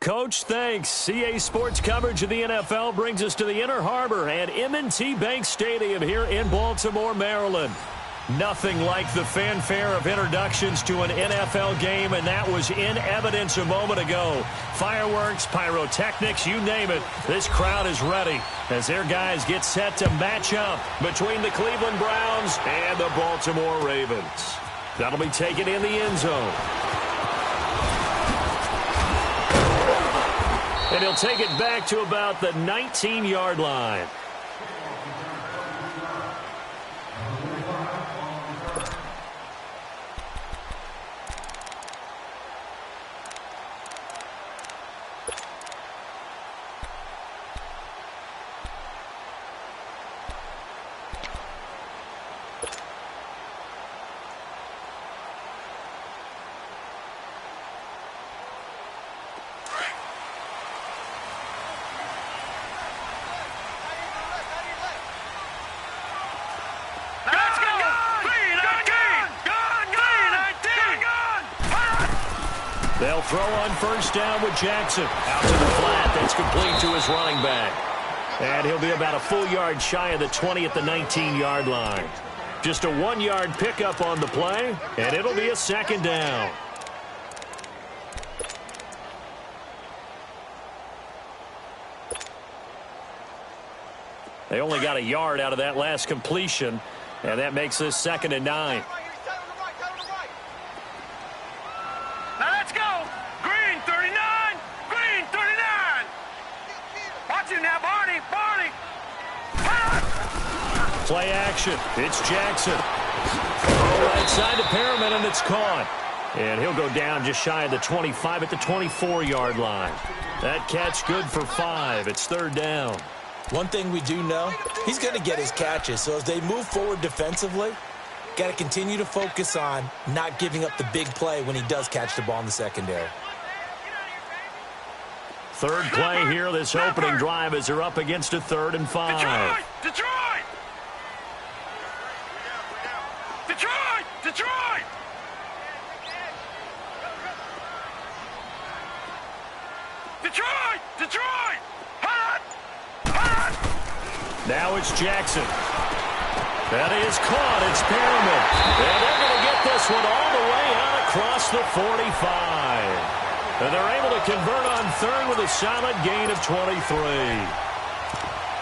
Coach, thanks. CA Sports coverage of the NFL brings us to the Inner Harbor at M&T Bank Stadium here in Baltimore, Maryland. Nothing like the fanfare of introductions to an NFL game, and that was in evidence a moment ago. Fireworks, pyrotechnics, you name it. This crowd is ready as their guys get set to match up between the Cleveland Browns and the Baltimore Ravens. That'll be taken in the end zone. And he'll take it back to about the 19-yard line. They'll throw on first down with Jackson. Out to the flat. That's complete to his running back. And he'll be about a full yard shy of the 20 at the 19-yard line. Just a 1-yard pickup on the play, and it'll be a second down. They only got a yard out of that last completion, and that makes this 2nd and 9. Play action. It's Jackson. Right side to Perriman, and it's caught. And he'll go down just shy of the 25 at the 24-yard line. That catch good for 5. It's 3rd down. One thing we do know, he's going to get his catches. So as they move forward defensively, got to continue to focus on not giving up the big play when he does catch the ball in the secondary. Third play here, this opening drive, as they're up against a 3rd and 5. Detroit! Detroit! Hot! Now it's Jackson. That is caught. It's Perriman. And they're going to get this one all the way out across the 45. And they're able to convert on 3rd with a solid gain of 23.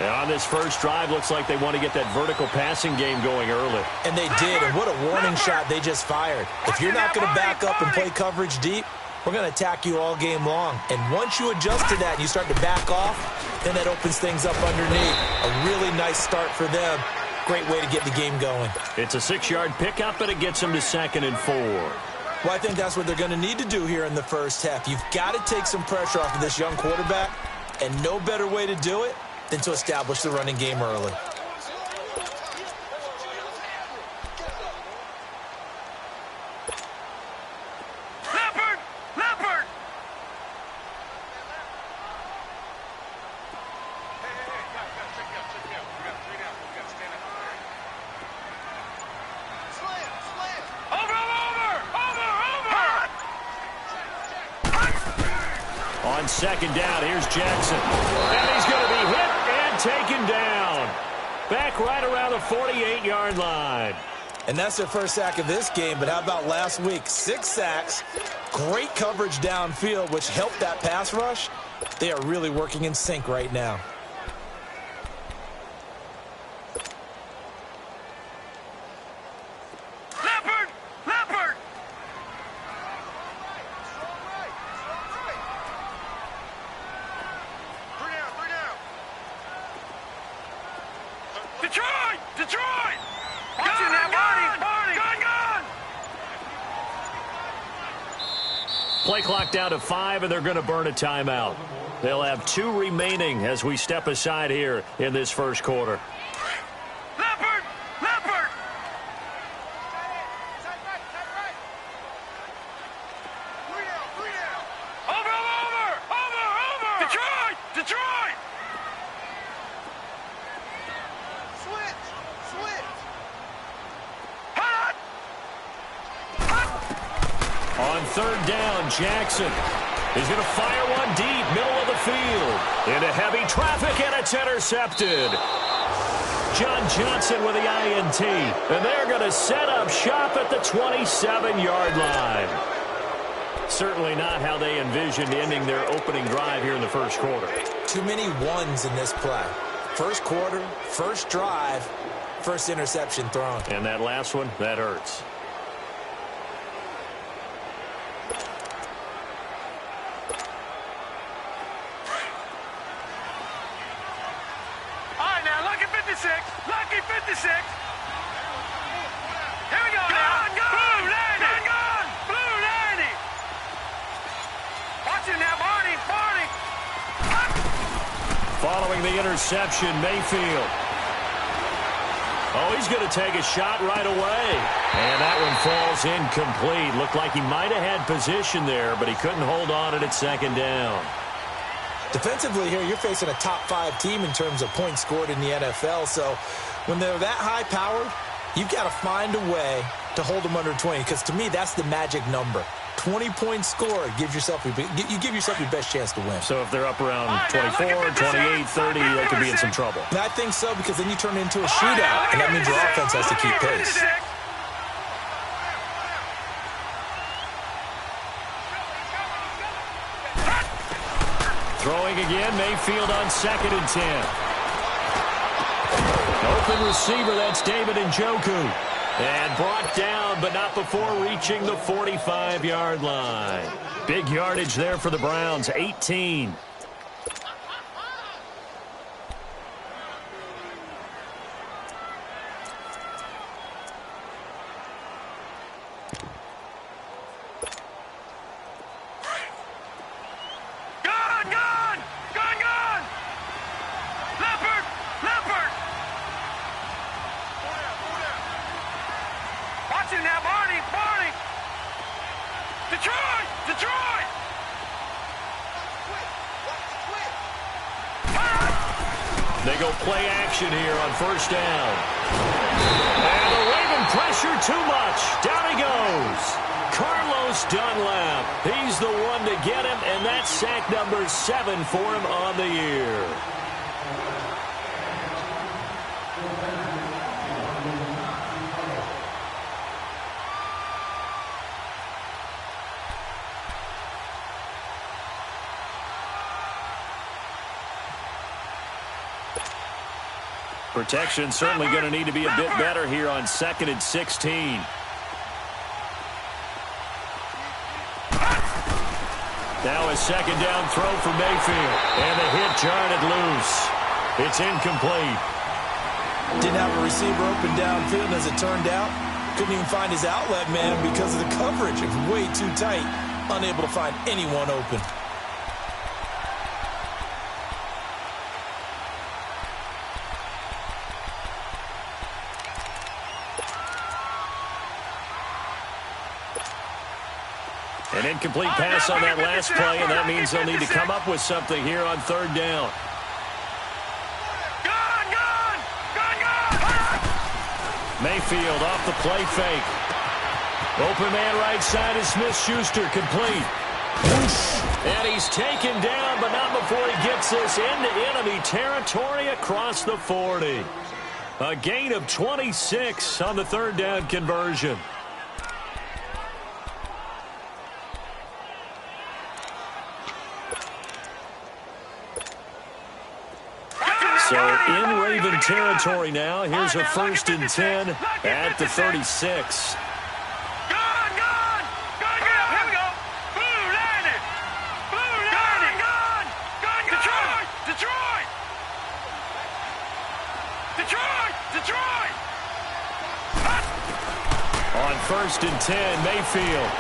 And on this first drive, looks like they want to get that vertical passing game going early. And they did, and what a warning shot they just fired. If you're not going to back up and play coverage deep, we're going to attack you all game long. And once you adjust to that and you start to back off, then that opens things up underneath. A really nice start for them. Great way to get the game going. It's a 6-yard pickup, and it gets them to 2nd and 4. Well, I think that's what they're going to need to do here in the first half. You've got to take some pressure off of this young quarterback, and no better way to do it than to establish the running game early. Leopard! Over! On 2nd down, here's Jackson. And he's going to be hit and taken down. Back right around the 48-yard line. And that's their first sack of this game, but how about last week? 6 sacks, great coverage downfield, which helped that pass rush. They are really working in sync right now. Leopard! Detroit! Watching that Barney! Play clock down to 5, and they're going to burn a timeout. They'll have 2 remaining as we step aside here in this first quarter. Leopard! Over! Detroit! On 3rd down, Jackson. He's going to fire one deep, middle of the field. Into heavy traffic, and it's intercepted. John Johnson with the INT. And they're going to set up shop at the 27-yard line. Certainly not how they envisioned ending their opening drive here in the first quarter. Too many ones in this play. First quarter, first drive, first interception thrown. And that last one, that hurts. All right, now, lucky 56. Lucky 56. Here we go now. Blue Lanny. Blue Lanny. Watch it now, Barney. Following the interception, Mayfield. Oh, he's going to take a shot right away. And that one falls incomplete. Looked like he might have had position there, but he couldn't hold on at second down. Defensively here, you're facing a top-5 team in terms of points scored in the NFL. So when they're that high-powered, you've got to find a way to hold them under 20. Because to me, that's the magic number. 20 points scored gives yourself you give yourself your best chance to win. So if they're up around 24, 28, 30, they could be in some trouble. And I think so, because then you turn it into a shootout, and that means your offense has to keep pace. Throwing again, Mayfield on 2nd and 10. Open receiver, that's David Njoku. And brought down, but not before reaching the 45-yard line. Big yardage there for the Browns, 18. They go play action here on first down. And the Raven pressure too much. Down he goes. Carlos Dunlap. He's the one to get him, and that's sack number 7 for him on the year. Protection certainly going to need to be a bit better here on 2nd and 16. Now a second down throw for Mayfield. And the hit jarred it loose. It's incomplete. Didn't have a receiver open downfield, as it turned out. Couldn't even find his outlet man because of the coverage. It was way too tight. Unable to find anyone open. An incomplete pass on that last play, and that means they'll need to come up with something here on 3rd down. Mayfield off the play fake. Open man right side is Smith-Schuster, complete. And he's taken down, but not before he gets this into enemy territory across the 40. A gain of 26 on the 3rd down conversion. So in Raven territory now. Here's a 1st and 10 at the 36. Detroit! On 1st and 10, Mayfield.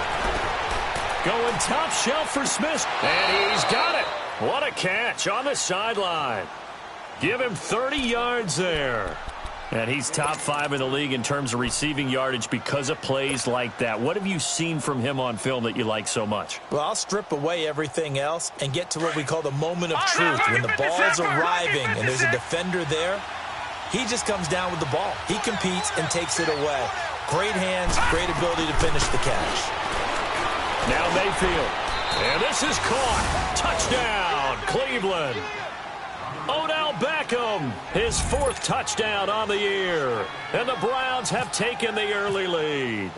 Going top shelf for Smith. And he's got it. What a catch on the sideline. Give him 30 yards there. And he's top 5 in the league in terms of receiving yardage because of plays like that. What have you seen from him on film that you like so much? Well, I'll strip away everything else and get to what we call the moment of truth. When the ball's arriving and there's a defender there, he just comes down with the ball. He competes and takes it away. Great hands, great ability to finish the catch. Now Mayfield. And this is caught. Touchdown, Cleveland. Odell Beckham, his 4th touchdown on the year. And the Browns have taken the early lead.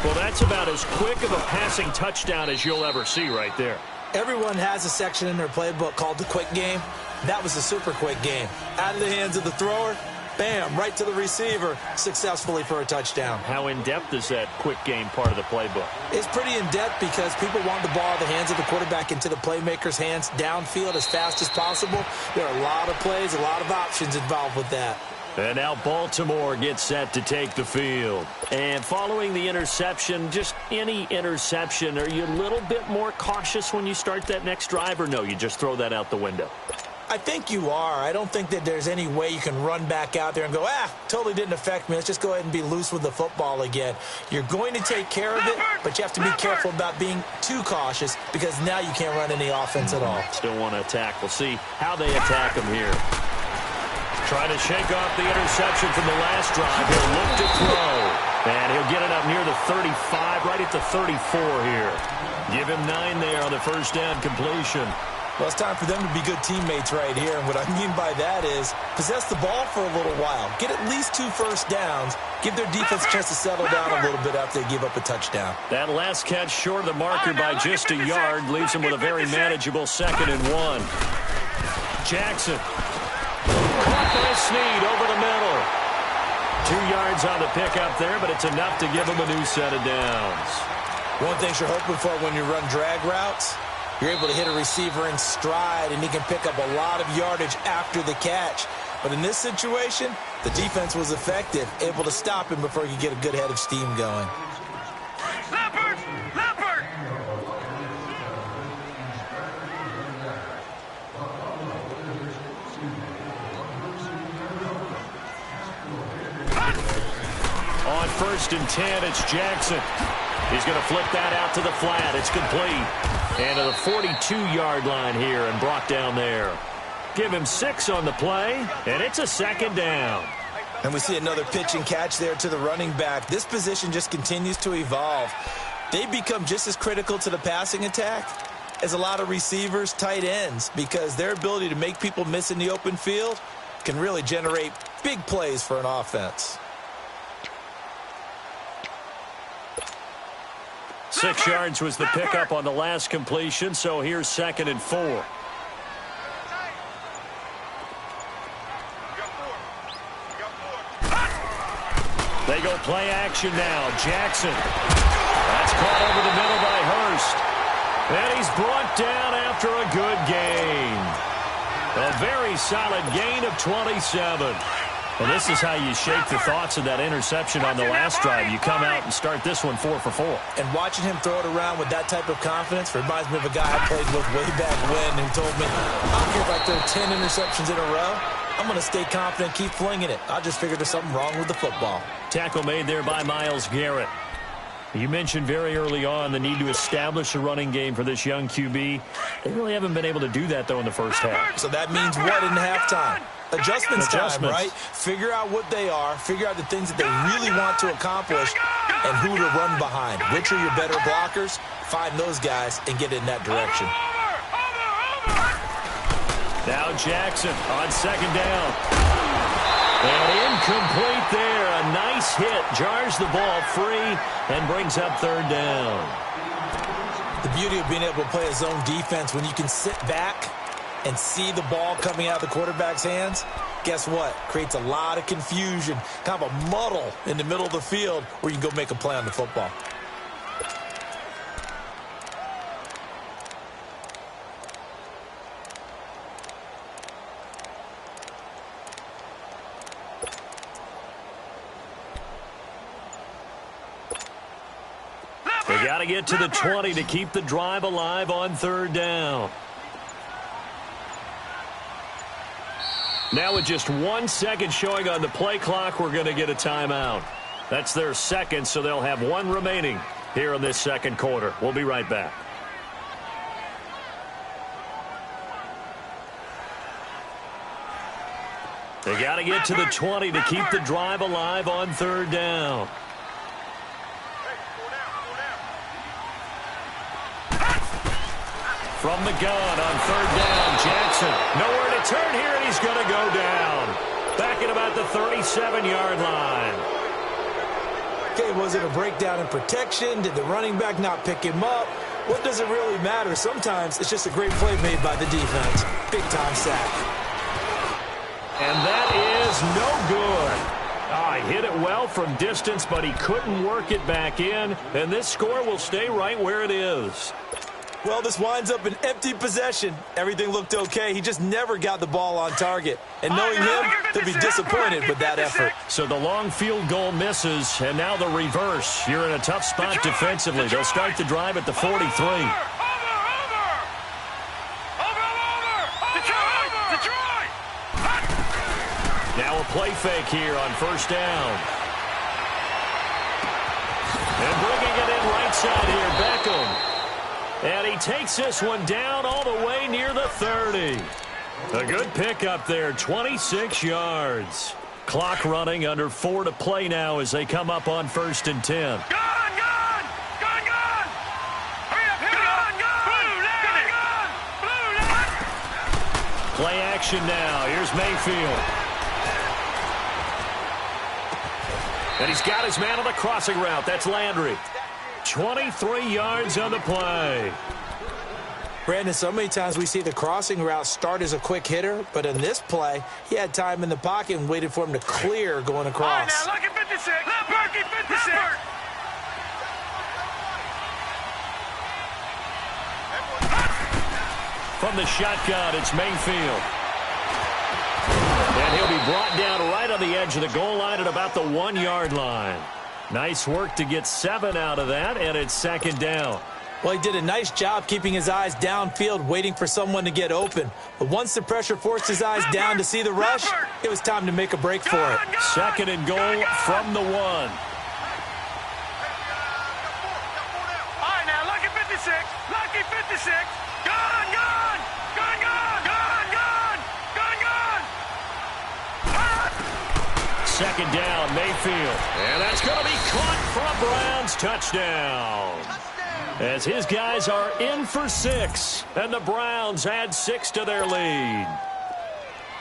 Well, that's about as quick of a passing touchdown as you'll ever see right there. Everyone has a section in their playbook called the quick game. That was a super quick game. Out of the hands of the thrower, bam, right to the receiver, successfully for a touchdown. How in-depth is that quick game part of the playbook? It's pretty in-depth because people want the ball out of the hands of the quarterback into the playmaker's hands downfield as fast as possible. There are a lot of plays, a lot of options involved with that. And now Baltimore gets set to take the field. And following the interception, just any interception, are you a little bit more cautious when you start that next drive, or no, you just throw that out the window? I think you are. I don't think that there's any way you can run back out there and go, totally didn't affect me. Let's just go ahead and be loose with the football again. You're going to take care of it, but you have to be careful about being too cautious because now you can't run any offense at all. Still want to attack. We'll see how they attack them here. Trying to shake off the interception from the last drive. He'll look to throw. And he'll get it up near the 35, right at the 34 here. Give him 9 there on the first down completion. Well, it's time for them to be good teammates right here. And what I mean by that is possess the ball for a little while. Get at least 2 first downs. Give their defense a chance to settle down a little bit after they give up a touchdown. That last catch short of the marker by just a yard leaves him with a very manageable 2nd and 1. Jackson. Caught by Snead over the middle. 2 yards on the pickup there, but it's enough to give him a new set of downs. One thing you're hoping for when you run drag routes, you're able to hit a receiver in stride, and he can pick up a lot of yardage after the catch. But in this situation, the defense was effective, able to stop him before he could get a good head of steam going. Leopard! Leopard! On 1st and 10, it's Jackson. He's going to flip that out to the flat. It's complete. And to the 42-yard line here and brought down there. Give him 6 on the play, and it's a 2nd down. And we see another pitch and catch there to the running back. This position just continues to evolve. They become just as critical to the passing attack as a lot of receivers, tight ends, because their ability to make people miss in the open field can really generate big plays for an offense. 6 yards was the pickup on the last completion, so here's 2nd and 4. They go play action now. Jackson. That's caught over the middle by Hurst. And he's brought down after a good gain. A very solid gain of 27. And this is how you shake the thoughts of that interception on the last drive. You come out and start this one 4 for 4. And watching him throw it around with that type of confidence reminds me of a guy I played with way back when who told me, I don't care if I throw 10 interceptions in a row. I'm going to stay confident, keep flinging it. I just figured there's something wrong with the football. Tackle made there by Myles Garrett. You mentioned very early on the need to establish a running game for this young QB. They really haven't been able to do that, though, in the first half. So that means what in halftime? Adjustments time, right? Figure out what they are, figure out the things that they really want to accomplish, and who to run behind. Which are your better blockers? Find those guys and get in that direction. Now Jackson on 2nd down. And incomplete there. A nice hit. Jars the ball free and brings up 3rd down. The beauty of being able to play a zone defense when you can sit back and see the ball coming out of the quarterback's hands, guess what? Creates a lot of confusion, kind of a muddle in the middle of the field where you can go make a play on the football. They got to get to the 20 to keep the drive alive on 3rd down. Now with just 1 second showing on the play clock, we're going to get a timeout. That's their 2nd, so they'll have 1 remaining here in this 2nd quarter. We'll be right back. They got to get to the 20 to keep the drive alive on 3rd down. From the gun on third down, Jackson. Nowhere to turn here, and he's going to go down. Back at about the 37-yard line. Okay, was it a breakdown in protection? Did the running back not pick him up? What does it really matter? Sometimes it's just a great play made by the defense. Big-time sack. And that is no good. He hit it well from distance, but he couldn't work it back in. And this score will stay right where it is. Well, this winds up an empty possession. Everything looked okay. He just never got the ball on target. And knowing him, he'll be disappointed with that effort. So the long field goal misses, and now the reverse. You're in a tough spot defensively. They'll start the drive at the 43. Now a play fake here on first down. And bringing it in right side here, Beckham. And he takes this one down all the way near the 30. A good pickup there, 26 yards. Clock running, under 4 to play now as they come up on 1st and 10. Gun! Hurry up! Blue line! Play action now. Here's Mayfield. And he's got his man on the crossing route. That's Landry. 23 yards on the play. Brandon, so many times we see the crossing route start as a quick hitter, but in this play, he had time in the pocket and waited for him to clear going across. All right, now, lucky 56. Lucky 56. From the shotgun, it's Mayfield. And he'll be brought down right on the edge of the goal line at about the 1-yard line. Nice work to get 7 out of that, and it's 2nd down. Well, he did a nice job keeping his eyes downfield, waiting for someone to get open. But once the pressure forced his eyes down to see the rush, it was time to make a break for it. 2nd and goal from the 1. All right, now, lucky 56. Lucky 56. Gun! 2nd down, Mayfield. And that's going to be caught for a Browns touchdown. As his guys are in for 6, and the Browns add 6 to their lead.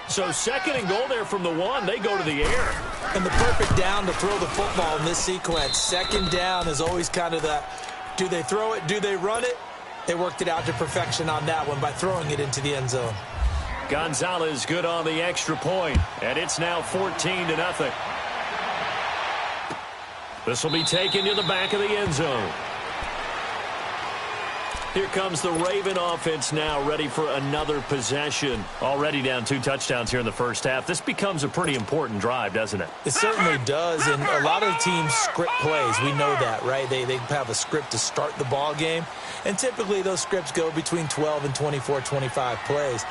So 2nd and goal there from the 1. They go to the air. And the perfect down to throw the football in this sequence. 2nd down is always kind of that, do they throw it, do they run it? They worked it out to perfection on that one by throwing it into the end zone. Gonzalez good on the extra point, and it's now 14-0. This will be taken to the back of the end zone. Here comes the Raven offense now, ready for another possession. Already down 2 touchdowns here in the first half. This becomes a pretty important drive, doesn't it? It certainly does, and a lot of teams script plays. We know that, right? They have a script to start the ball game, and typically those scripts go between 12 and 24, 25 plays.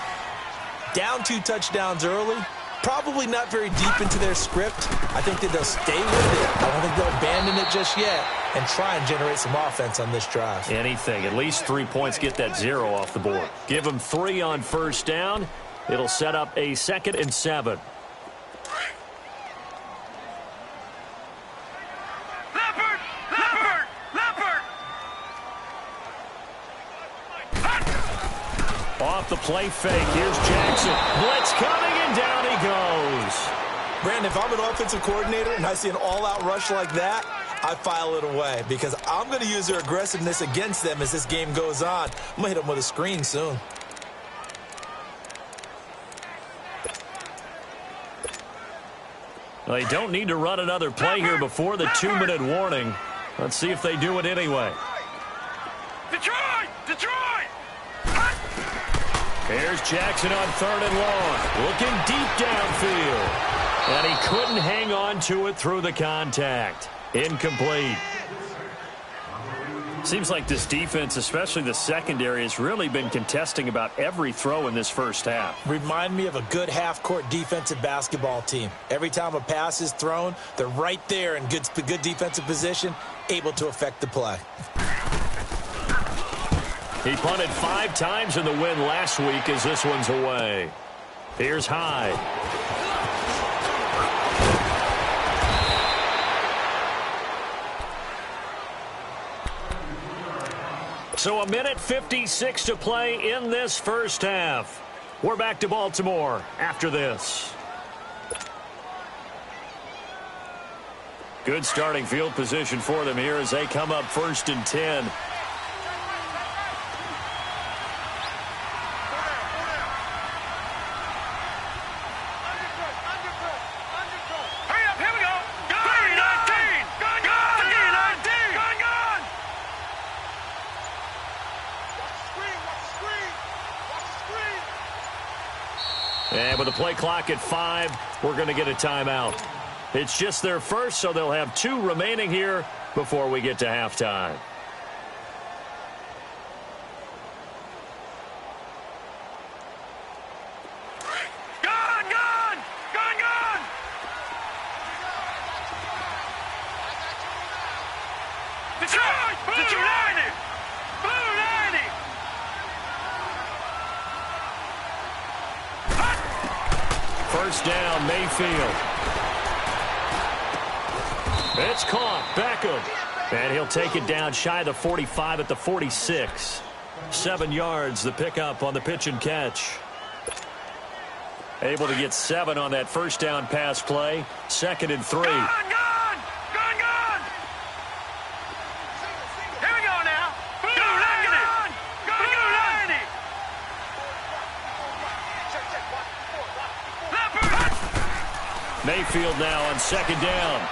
Down 2 touchdowns early, probably not very deep into their script. I think that they'll stay with it. I don't think they'll abandon it just yet and try and generate some offense on this drive. Anything. At least 3 points, get that 0 off the board. Give them 3 on first down. It'll set up a 2nd and 7. Off the play fake. Here's Jackson. Blitz coming, and down he goes. Brandon, if I'm an offensive coordinator and I see an all-out rush like that, I file it away because I'm going to use their aggressiveness against them as this game goes on. I'm going to hit them with a screen soon. Well, they don't need to run another play here before the 2-minute warning. Let's see if they do it anyway. Detroit! Here's Jackson on 3rd and long. Looking deep downfield. And he couldn't hang on to it through the contact. Incomplete. Seems like this defense, especially the secondary, has really been contesting about every throw in this first half. Remind me of a good half-court defensive basketball team. Every time a pass is thrown, they're right there in good defensive position, able to affect the play. He punted 5 times in the win last week as this one's away. Here's Hyde. So 1:56 to play in this first half. We're back to Baltimore after this. Good starting field position for them here as they come up 1st and 10. And with the play clock at 5, we're going to get a timeout. It's just their first, so they'll have 2 remaining here before we get to halftime. First down, Mayfield. It's caught. Beckham. And he'll take it down shy of the 45 at the 46. 7 yards, the pickup on the pitch and catch. Able to get 7 on that first down pass play. 2nd and 3. Here we go now. Mayfield now on 2nd down.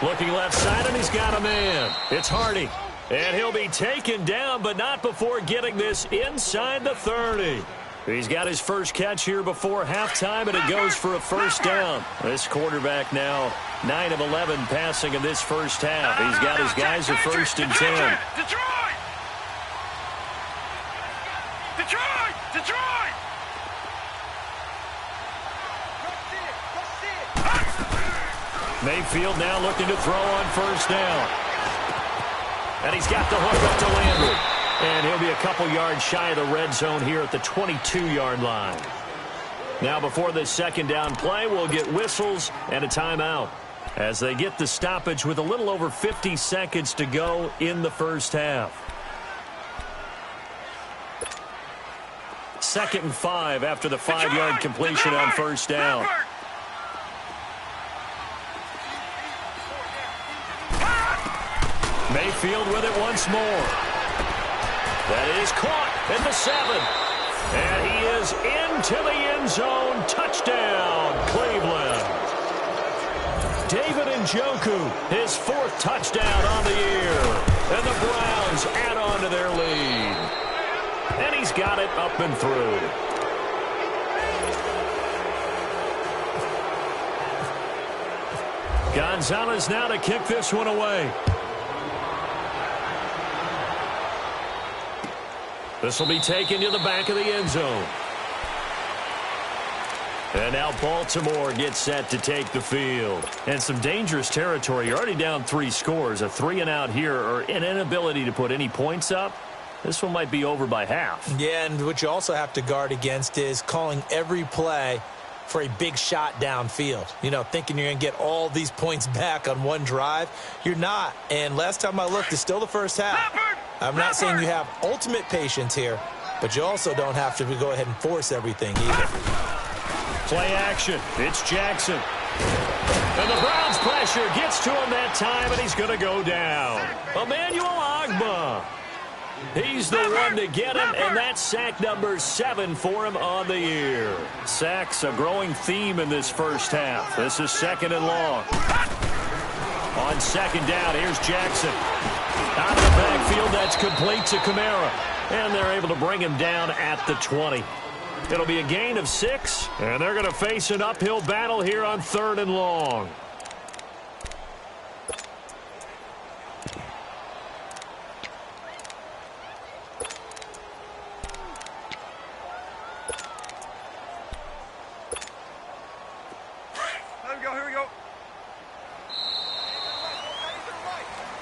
Looking left side, and he's got a man. It's Hardy. And he'll be taken down, but not before getting this inside the 30. He's got his first catch here before halftime, and it goes for a first down. This quarterback now 9 of 11 passing in this first half. He's got his guys at 1st and 10. Detroit! Mayfield now looking to throw on first down. And he's got the hook up to Landry. And he'll be a couple yards shy of the red zone here at the 22-yard line. Now before this 2nd down play, we'll get whistles and a timeout as they get the stoppage with a little over 50 seconds to go in the first half. 2nd and 5 after the 5-yard completion on first down. Mayfield with it once more. That is caught at the 7. And he is into the end zone. Touchdown, Cleveland. David Njoku, his 4th touchdown on the year. And the Browns add on to their lead. And he's got it up and through. Gonzalez now to kick this one away. This will be taken to the back of the end zone. And now Baltimore gets set to take the field. And some dangerous territory. You're already down 3 scores. A 3-and-out here, or an inability to put any points up. This one might be over by half. Yeah, and what you also have to guard against is calling every play for a big shot downfield. You know, thinking you're going to get all these points back on one drive. You're not. And last time I looked, it's still the first half. I'm not saying you have ultimate patience here, but you also don't have to go ahead and force everything either. Play action. It's Jackson. And the Browns pressure gets to him that time, and he's going to go down. Emmanuel Ogbah. He's the one to get him, and that's sack number 7 for him on the year. Sacks a growing theme in this first half. This is 2nd and long. On 2nd down, here's Jackson. Out of the backfield, that's complete to Kamara. And they're able to bring him down at the 20. It'll be a gain of 6, and they're going to face an uphill battle here on 3rd and long.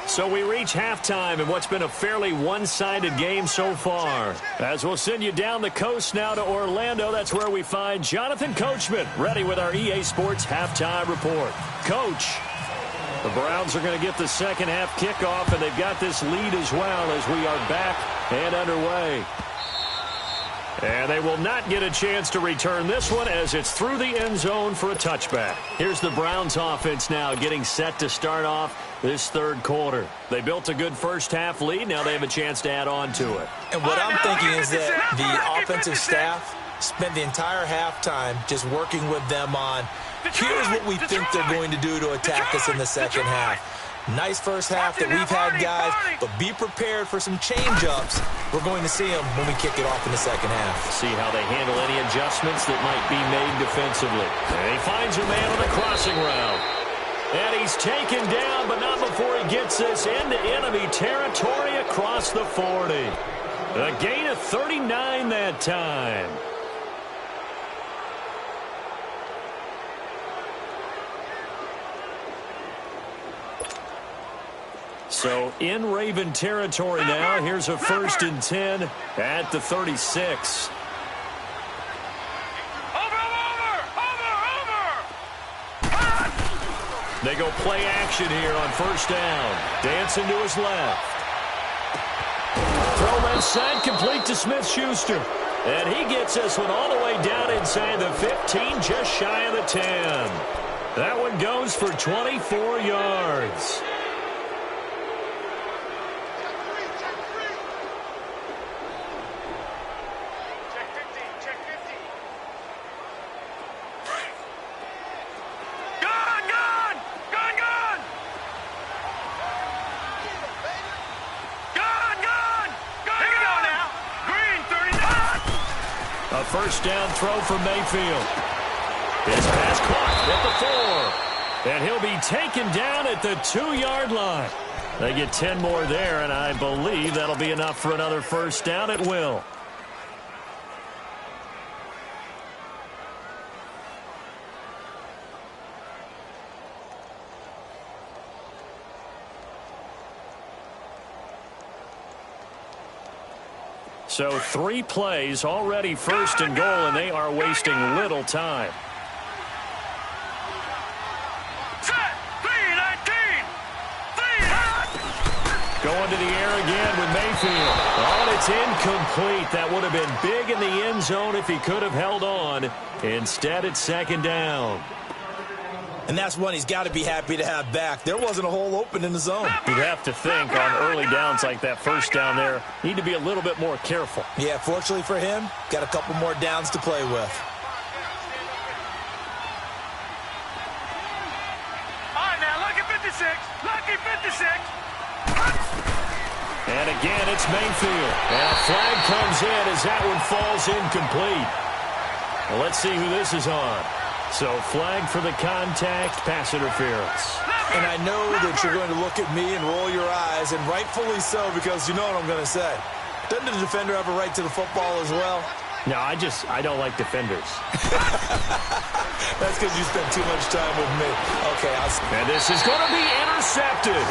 So we reach halftime in what's been a fairly one-sided game so far. As we'll send you down the coast now to Orlando, that's where we find Jonathan Coachman ready with our EA Sports Halftime Report. Coach. The Browns are going to get the second half kickoff, and they've got this lead as well as we are back and underway. And they will not get a chance to return this one as it's through the end zone for a touchback. Here's the Browns offense now getting set to start off this third quarter. They built a good first half lead. Now they have a chance to add on to it. And what I'm thinking is that the offensive staff spent the entire halftime just working with them on, here's what we think they're going to do to attack us in the second half. Nice first half that we've had, guys, but be prepared for some change-ups. We're going to see them when we kick it off in the second half. See how they handle any adjustments that might be made defensively. And he finds a man on the crossing route. And he's taken down, but not before he gets this into enemy territory across the 40. A gain of 39 that time. So in Raven territory now. Here's a 1st and 10 at the 36. They go play action here on 1st down. Dancing to his left. Throw left side, complete to Smith-Schuster. And he gets this one all the way down inside the 15, just shy of the 10. That one goes for 24 yards. A 1st down throw for Mayfield. His pass caught at the 4. And he'll be taken down at the 2-yard line. They get 10 more there, and I believe that'll be enough for another 1st down. It will. So 3 plays already 1st and goal, and they are wasting little time. Going to the air again with Mayfield. Oh, and it's incomplete. That would have been big in the end zone if he could have held on. Instead, it's 2nd down. And that's one he's got to be happy to have back. There wasn't a hole open in the zone. You'd have to think on early downs like that 1st down there, need to be a little bit more careful. Yeah, fortunately for him, got a couple more downs to play with. All right, now, lucky 56. Lucky 56. And again, it's Mayfield. And a flag comes in as that one falls incomplete. Well, let's see who this is on. So flag for the contact, pass interference. And I know that you're going to look at me and roll your eyes, and rightfully so, because you know what I'm going to say. Doesn't the defender have a right to the football as well? No, I don't like defenders. That's because you spent too much time with me. Okay, and this is going to be intercepted.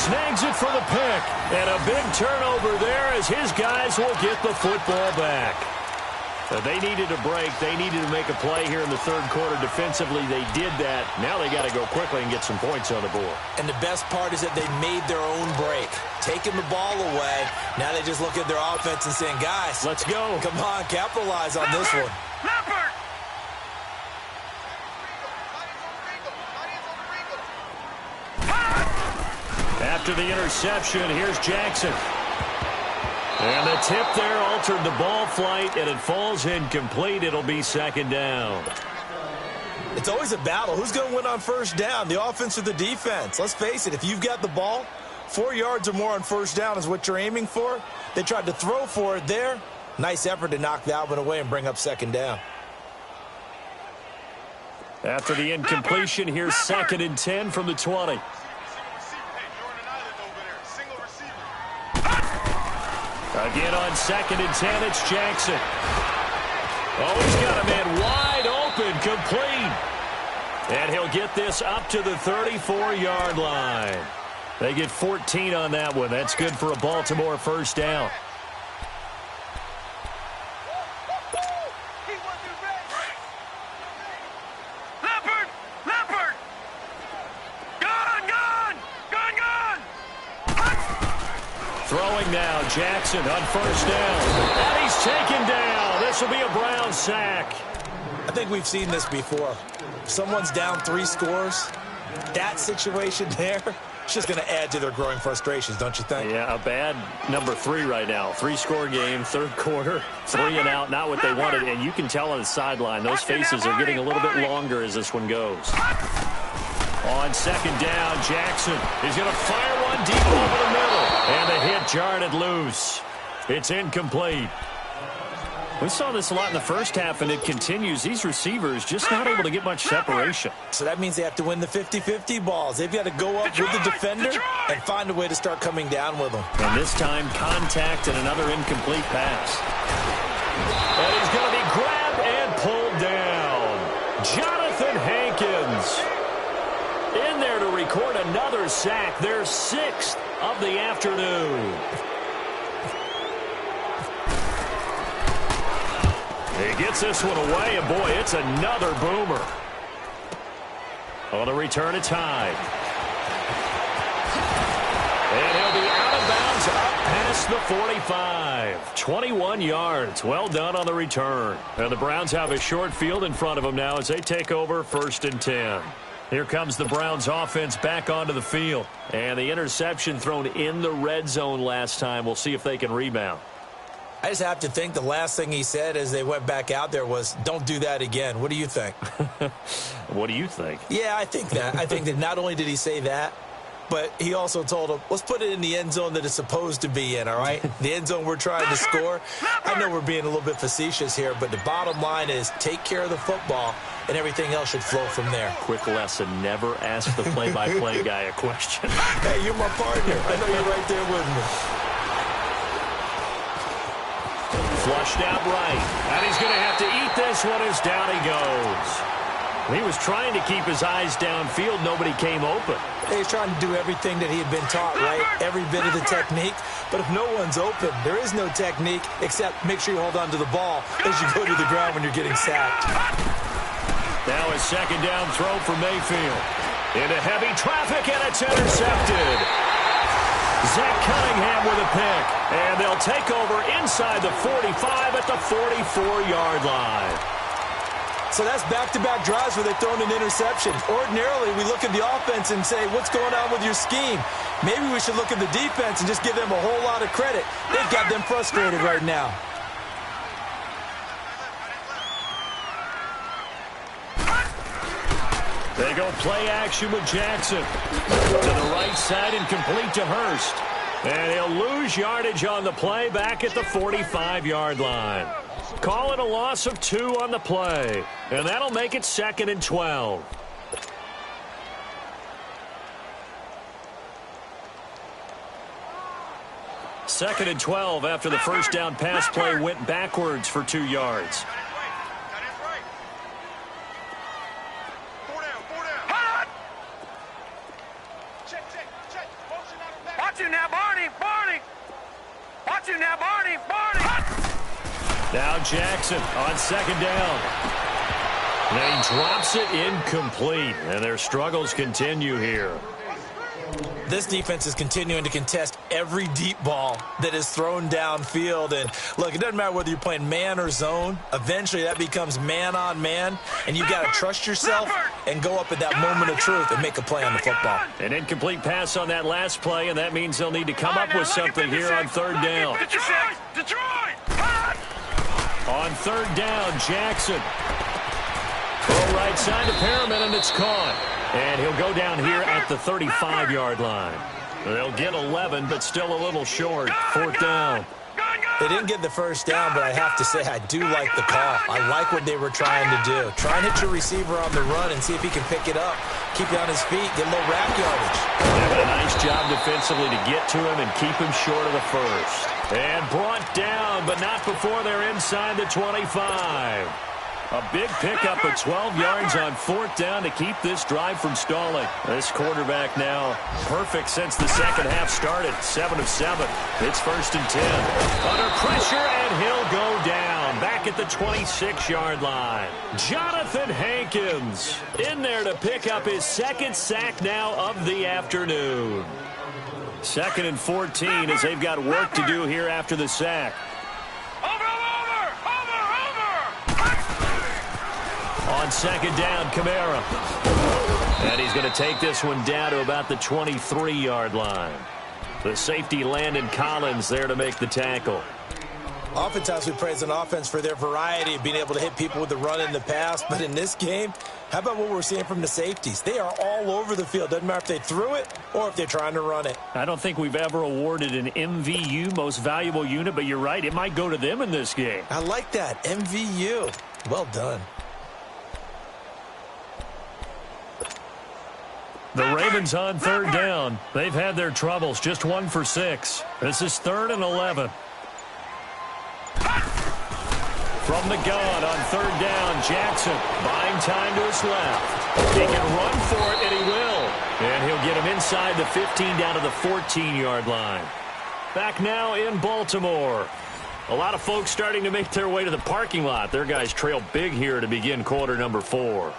Snags it for the pick. And a big turnover there as his guys will get the football back. They needed a break. They needed to make a play here in the 3rd quarter. Defensively, they did that. Now they got to go quickly and get some points on the board. And the best part is that they made their own break. Taking the ball away. Now they just look at their offense and saying, guys, let's go. Come on, capitalize on this one. After the interception, here's Jackson. And the tip there altered the ball flight, and it falls incomplete. It'll be 2nd down. It's always a battle. Who's going to win on 1st down, the offense or the defense? Let's face it, if you've got the ball, 4 yards or more on 1st down is what you're aiming for. They tried to throw for it there. Nice effort to knock that one away and bring up 2nd down. After the incompletion, here's 2nd and 10 from the 20. Again on 2nd and 10, it's Jackson. Oh, he's got a man wide open, complete. And he'll get this up to the 34-yard line. They get 14 on that one. That's good for a Baltimore 1st down. Leopard! Leopard! Got Throwing now, Jackson on first down. And he's taken down. This will be a Brown sack. I think we've seen this before. If someone's down 3 scores, that situation there, it's just going to add to their growing frustrations, don't you think? Yeah, a bad number 3 right now. 3-score game, third quarter, 3 and out, not what they wanted. And you can tell on the sideline, those faces are getting a little bit longer as this one goes. On second down, Jackson is going to fire one deep over the middle. And the hit jarred it loose. It's incomplete. We saw this a lot in the first half, and it continues. These receivers just not able to get much separation. So that means they have to win the 50-50 balls. They've got to go up with the defender and find a way to start coming down with them. And this time, contact and another incomplete pass. And he's going to be grabbed and pulled down. Jonathan Hankins in there to record another sack, their 6th of the afternoon. He gets this one away, and boy, it's another boomer. On the return, it's Hyde. And he'll be out of bounds up past the 45. 21 yards. Well done on the return. And the Browns have a short field in front of them now as they take over 1st and 10. Here comes the Browns offense back onto the field. And the interception thrown in the red zone last time. We'll see if they can rebound. I just have to think the last thing he said as they went back out there was, don't do that again. What do you think? What do you think? Yeah, I think that. I think that not only did he say that, but he also told him, let's put it in the end zone that it's supposed to be in, all right? The end zone we're trying to score. I know we're being a little bit facetious here, but the bottom line is take care of the football, and everything else should flow from there. Quick lesson, never ask the play-by-play guy a question. Hey, you're my partner. I know you're right there with me. Flushed out right. And he's going to have to eat this one as down he goes. He was trying to keep his eyes downfield. Nobody came open. He's trying to do everything that he had been taught, right? Every bit of the technique. But if no one's open, there is no technique except make sure you hold on to the ball as you go to the ground when you're getting sacked. Now a second down throw for Mayfield. Into heavy traffic, and it's intercepted. Zach Cunningham with a pick. And they'll take over inside the 45 at the 44-yard line. So that's back-to-back drives where they've thrown an interception. Ordinarily, we look at the offense and say, what's going on with your scheme? Maybe we should look at the defense and just give them a whole lot of credit. They've got them frustrated right now. They go play action with Jackson. To the right side and complete to Hurst. And he'll lose yardage on the play back at the 45-yard line. Call it a loss of 2 on the play. And that'll make it 2nd and 12. Second and 12 after the first down pass play went backwards for 2 yards. Now Jackson on second down. And he drops it incomplete. And their struggles continue here. This defense is continuing to contest every deep ball that is thrown downfield. And, look, it doesn't matter whether you're playing man or zone. Eventually, that becomes man-on-man, and you've got to trust yourself and go up at that moment of truth and make a play on the football. An incomplete pass on that last play, and that means they'll need to come up with something here on third down. On third down, Jackson. Throw right side to Perriman, and it's caught. And he'll go down here at the 35-yard line. They'll get 11, but still a little short. Fourth down. They didn't get the first down, but I have to say I do like the call. I like what they were trying to do. Try and hit your receiver on the run and see if he can pick it up. Keep it on his feet, get a little rack yardage. They've done a nice job defensively to get to him and keep him short of the first. And brought down, but not before they're inside the 25. A big pickup of 12 yards on fourth down to keep this drive from stalling. This quarterback now perfect since the second half started. 7 of 7. It's 1st and 10. Under pressure, and he'll go down. Back at the 26-yard line. Jonathan Hankins in there to pick up his second sack now of the afternoon. 2nd and 14 as they've got work to do here after the sack. On 2nd down, Kamara. And he's going to take this one down to about the 23-yard line. The safety, Landon Collins, there to make the tackle. Oftentimes we praise an offense for their variety of being able to hit people with the run in the pass. But in this game, how about what we're seeing from the safeties? They are all over the field. Doesn't matter if they threw it or if they're trying to run it. I don't think we've ever awarded an MVU, most valuable unit, but you're right. It might go to them in this game. I like that. MVU. Well done. The Ravens on 3rd down. They've had their troubles. Just 1 for 6. This is 3rd and 11. From the gun on 3rd down, Jackson buying time to his left. He can run for it, and he will. And he'll get him inside the 15 down to the 14-yard line. Back now in Baltimore. A lot of folks starting to make their way to the parking lot. Their guys trail big here to begin quarter number 4.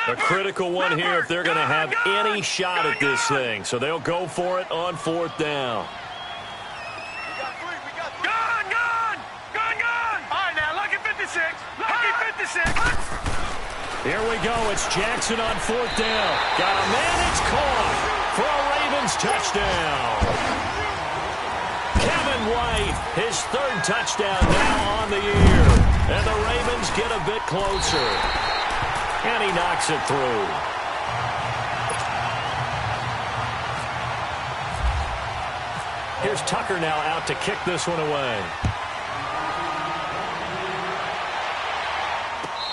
A critical one here if they're going to have any shot at this thing. So they'll go for it on 4th down. Gun! All right, now, lucky 56. Lucky 56. Here we go. It's Jackson on 4th down. Got a man. It's caught for a Ravens touchdown. Kevin White, his 3rd touchdown now on the year. And the Ravens get a bit closer. And he knocks it through. Here's Tucker now out to kick this one away.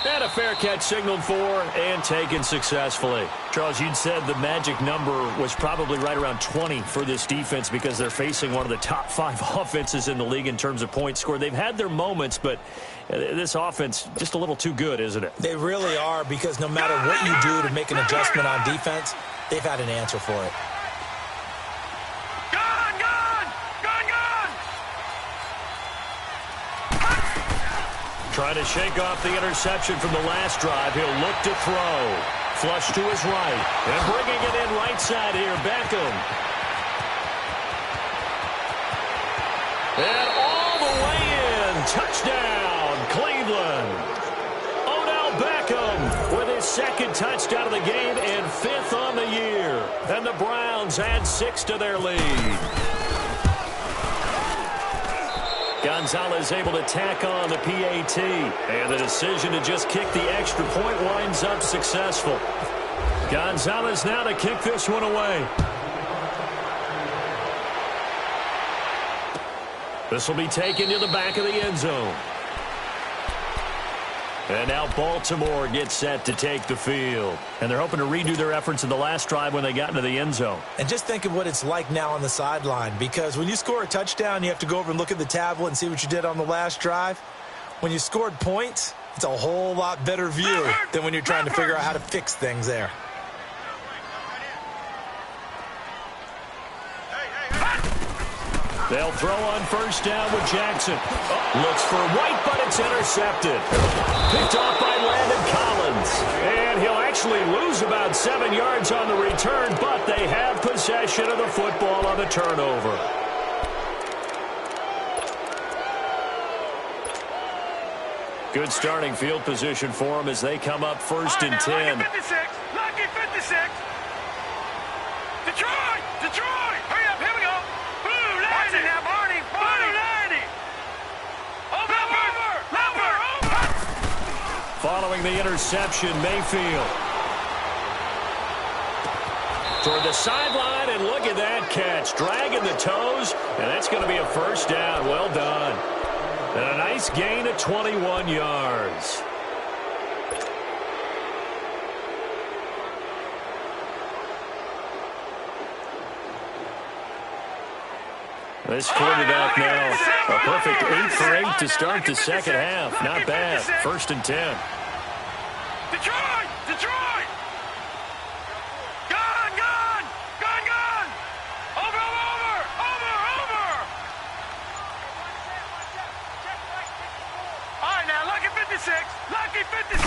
And a fair catch signaled for and taken successfully. Charles, you'd said the magic number was probably right around 20 for this defense because they're facing one of the top 5 offenses in the league in terms of points scored. They've had their moments, but this offense just a little too good, isn't it? They really are, because no matter what you do to make an adjustment on defense, they've had an answer for it. Trying to shake off the interception from the last drive. He'll look to throw. Flush to his right. And bringing it in right side here, Beckham. And all the way in. Touchdown, Cleveland. Odell Beckham with his 2nd touchdown of the game and 5th on the year. And the Browns add 6 to their lead. Gonzalez able to tack on the PAT. And the decision to just kick the extra point winds up successful. Gonzalez now to kick this one away. This will be taken to the back of the end zone. And now Baltimore gets set to take the field. And they're hoping to redo their efforts in the last drive when they got into the end zone. And just think of what it's like now on the sideline, because when you score a touchdown, you have to go over and look at the tablet and see what you did on the last drive. When you scored points, it's a whole lot better view than when you're trying to figure out how to fix things there. They'll throw on 1st down with Jackson. Looks for White, but it's intercepted. Picked off by Landon Collins. And he'll actually lose about 7 yards on the return, but they have possession of the football on the turnover. Good starting field position for them as they come up 1st and 10. Lucky 56. Lucky 56. Detroit! Hurry up, here we go. Blue 90. Now, Barney. Blue 90. Over. Following the interception, Mayfield. Toward the sideline, and look at that catch. Dragging the toes, and that's going to be a 1st down. Well done. And a nice gain of 21 yards. This quarterback now, a perfect 8 for 8 to start the 2nd half. Not bad. 1st and 10. Detroit! Gun! Over! 56. Lucky 56.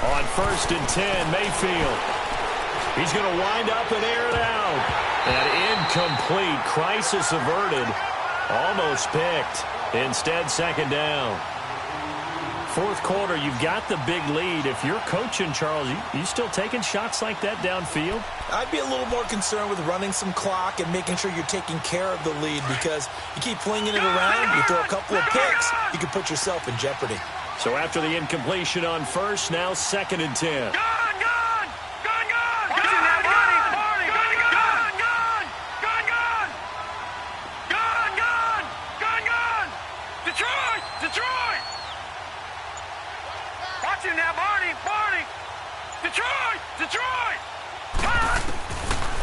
On 1st and 10, Mayfield. He's going to wind up and air it out. And incomplete. Crisis averted. Almost picked. Instead, 2nd down. 4th quarter, you've got the big lead. If you're coaching, Charles, you still taking shots like that downfield? I'd be a little more concerned with running some clock and making sure you're taking care of the lead, because you keep flinging it around, you throw a couple of picks, you can put yourself in jeopardy. So after the incompletion on 1st, now 2nd and 10. Detroit! Watch him now, Barney! Detroit!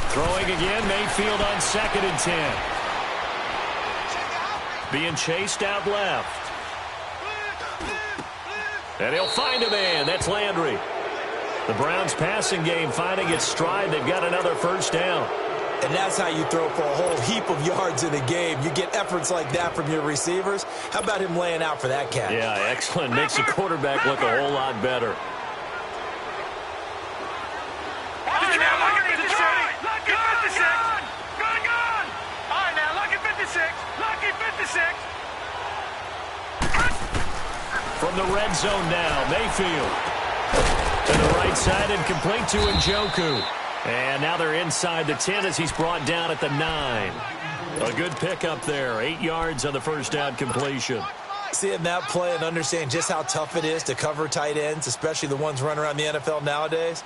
Throwing again, Mayfield on 2nd and 10. Being chased out left. And he'll find a man. That's Landry. The Browns' passing game finding its stride. They've got another 1st down. And that's how you throw for a whole heap of yards in a game. You get efforts like that from your receivers. How about him laying out for that catch? Yeah, excellent. Makes the quarterback look a whole lot better. Lucky 56. Gone. All right, now, Lucky 56. From the red zone now, Mayfield. To the right side and complete to Njoku. And now they're inside the 10 as he's brought down at the 9. A good pickup there. 8 yards on the 1st down completion. Seeing that play and understand just how tough it is to cover tight ends, especially the ones running around the NFL nowadays,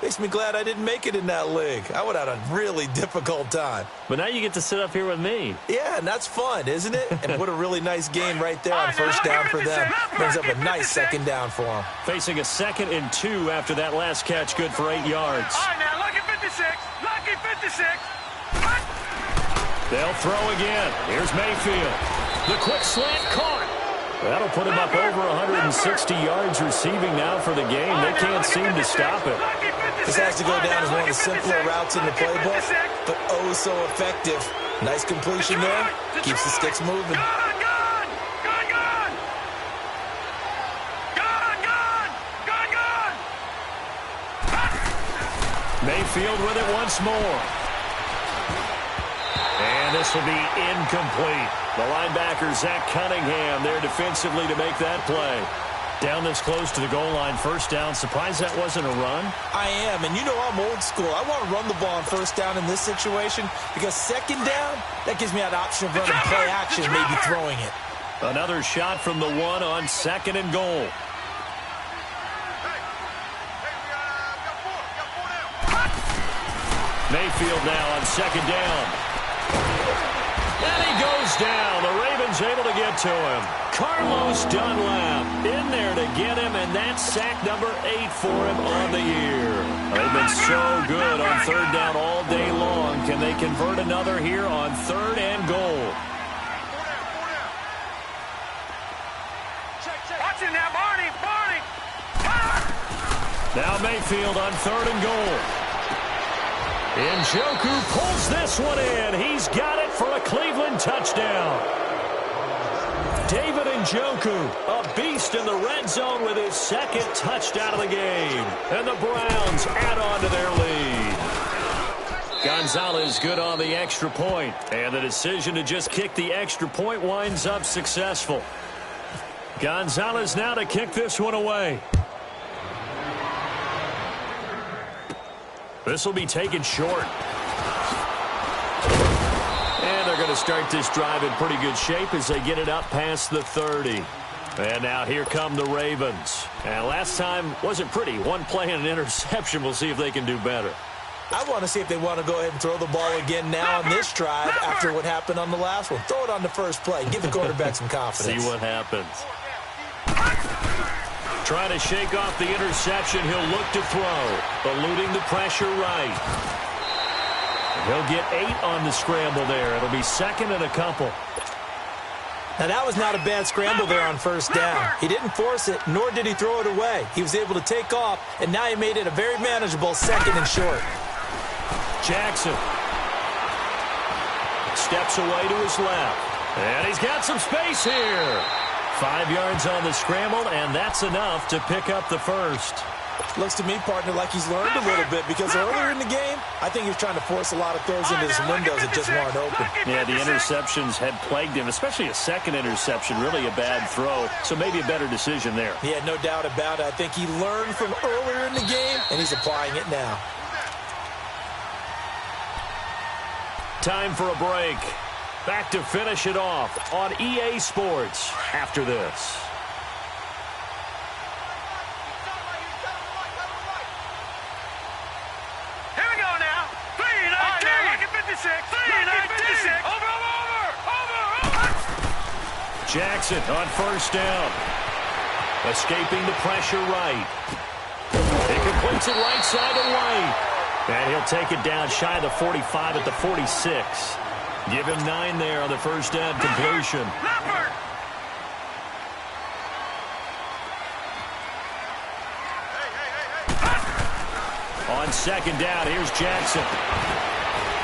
makes me glad I didn't make it in that league. I would have had a really difficult time. But now you get to sit up here with me. Yeah, and that's fun, isn't it? And what a really nice game right there on 1st down for them. Brings up a nice 2nd down for them. Facing a 2nd and 2 after that last catch, good for 8 yards. All right, now, Lucky 56. They'll throw again. Here's Mayfield. The quick slant caught. That'll put him up over 160 yards receiving now for the game. They can't seem to stop it. This has to go down as one of the simpler routes in the playbook, but oh so effective. Nice completion there. Keeps the sticks moving. Gone. Mayfield with it once more. And this will be incomplete. The linebacker, Zach Cunningham, there defensively to make that play. Down this close to the goal line, 1st down. Surprised that wasn't a run? I am, and you know I'm old school. I want to run the ball on 1st down in this situation because 2nd down, that gives me an option of running play action, maybe throwing it. Another shot from the 1 on 2nd and goal. Mayfield now on 2nd down. And he goes down. The Ravens able to get to him. Carlos Dunlap in there to get him, and that's sack number 8 for him on the year. They've been so good on 3rd down all day long. Can they convert another here on 3rd and goal? Watch it now, Barney. Now Mayfield on 3rd and goal. Njoku pulls this one in. He's got it for a Cleveland touchdown. David Njoku, a beast in the red zone with his 2nd touchdown of the game. And the Browns add on to their lead. Gonzalez good on the extra point. And the decision to just kick the extra point winds up successful. Gonzalez now to kick this one away. This will be taken short. And they're going to start this drive in pretty good shape as they get it up past the 30. And now here come the Ravens. And last time wasn't pretty. One play and an interception. We'll see if they can do better. I want to see if they want to go ahead and throw the ball again now on this drive after what happened on the last one. Throw it on the first play. Give the quarterback some confidence. See what happens. Trying to shake off the interception. He'll look to throw. Eluding the pressure right. He'll get 8 on the scramble there. It'll be 2nd and a couple. Now, that was not a bad scramble there on 1st down. He didn't force it, nor did he throw it away. He was able to take off, and now he made it a very manageable 2nd and short. Jackson steps away to his left. And he's got some space here. 5 yards on the scramble, and that's enough to pick up the first. Looks to me, partner, like he's learned a little bit, because earlier in the game, I think he was trying to force a lot of throws into some windows that just weren't open. Yeah, the interceptions had plagued him, especially a second interception, really a bad throw, so maybe a better decision there. Yeah, no doubt about it. I think he learned from earlier in the game, and he's applying it now. Time for a break. Back to finish it off on EA Sports after this. Jackson on first down. Escaping the pressure right. He completes it right side to White. And he'll take it down shy of the 45 at the 46. Give him 9 there on the first down completion. On second down, here's Jackson.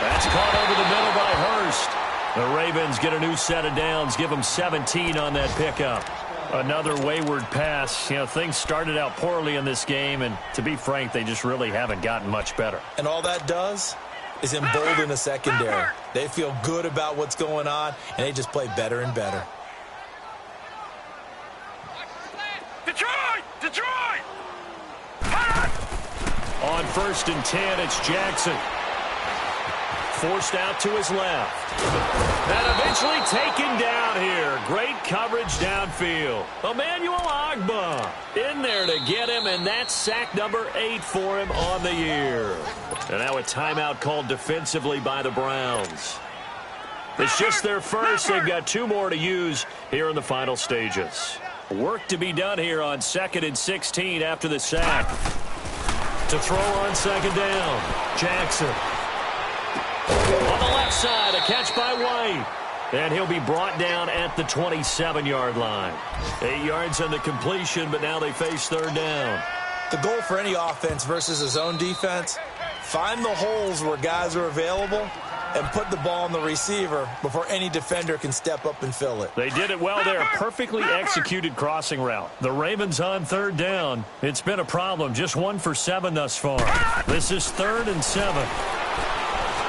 That's caught over the middle by Hurst. The Ravens get a new set of downs, give them 17 on that pickup. Another wayward pass. You know, things started out poorly in this game, and to be frank, they just really haven't gotten much better. And all that does is embolden the secondary. They feel good about what's going on, and they just play better and better. Detroit! Detroit! On first and 10, it's Jackson. Forced out to his left. And eventually taken down here. Great coverage downfield. Emmanuel Ogbah in there to get him, and that's sack number 8 for him on the year. And now a timeout called defensively by the Browns. It's just their first. They've got 2 more to use here in the final stages. Work to be done here on 2nd and 16 after the sack. To throw on second down, Jackson. On the left side, a catch by White. And he'll be brought down at the 27-yard line. 8 yards on the completion, but now they face third down. The goal for any offense versus his own defense, find the holes where guys are available and put the ball on the receiver before any defender can step up and fill it. They did it well there. Perfectly executed crossing route. The Ravens on third down. It's been a problem. Just 1 for 7 thus far. This is 3rd and 7.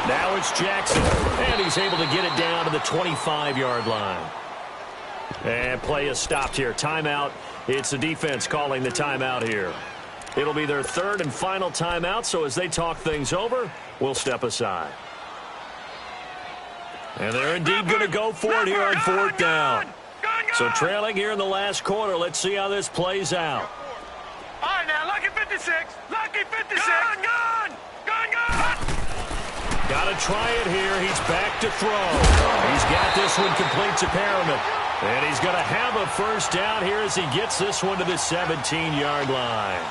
Now it's Jackson, and he's able to get it down to the 25-yard line. And play is stopped here. Timeout. It's the defense calling the timeout here. It'll be their 3rd and final timeout, so as they talk things over, we'll step aside. And they're indeed going to go for it here on 4th down. So trailing here in the last quarter. Let's see how this plays out. All right, now, lucky 56. Lucky 56. Gun, gun. Gun, gun. Got to try it here. He's back to throw. He's got this one complete to Perriman. And he's going to have a first down here as he gets this one to the 17-yard line.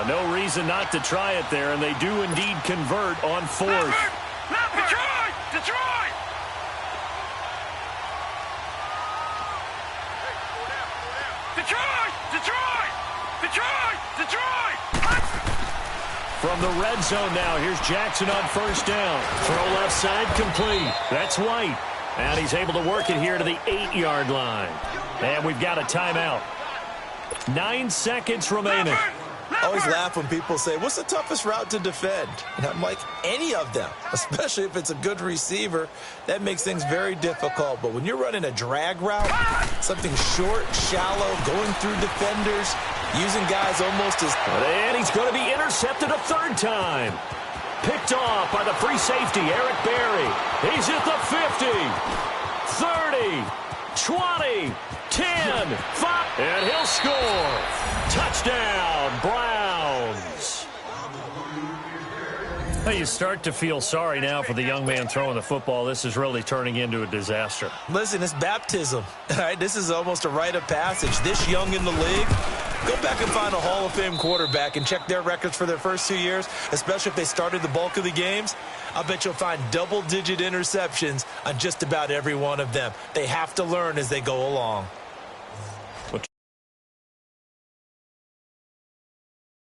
No reason not to try it there, and they do indeed convert on 4th. Detroit! Detroit! Detroit! Detroit! Detroit! Detroit! From the red zone now, here's Jackson on first down. Throw left side complete. That's White. And he's able to work it here to the 8-yard line. And we've got a timeout. 9 seconds remaining. I always laugh when people say, what's the toughest route to defend? And I'm like, any of them, especially if it's a good receiver. That makes things very difficult. But when you're running a drag route, something short, shallow, going through defenders, using guys almost as... And he's going to be intercepted a 3rd time. Picked off by the free safety, Eric Berry. He's at the 50, 30, 20, 10, 5, and he'll score. Touchdown, Browns. Hey, you start to feel sorry now for the young man throwing the football. This is really turning into a disaster. Listen, it's baptism. All right, this is almost a rite of passage. This young in the league, go back and find a Hall of Fame quarterback and check their records for their first 2 years, especially if they started the bulk of the games. I bet you'll find double-digit interceptions on just about every one of them. They have to learn as they go along.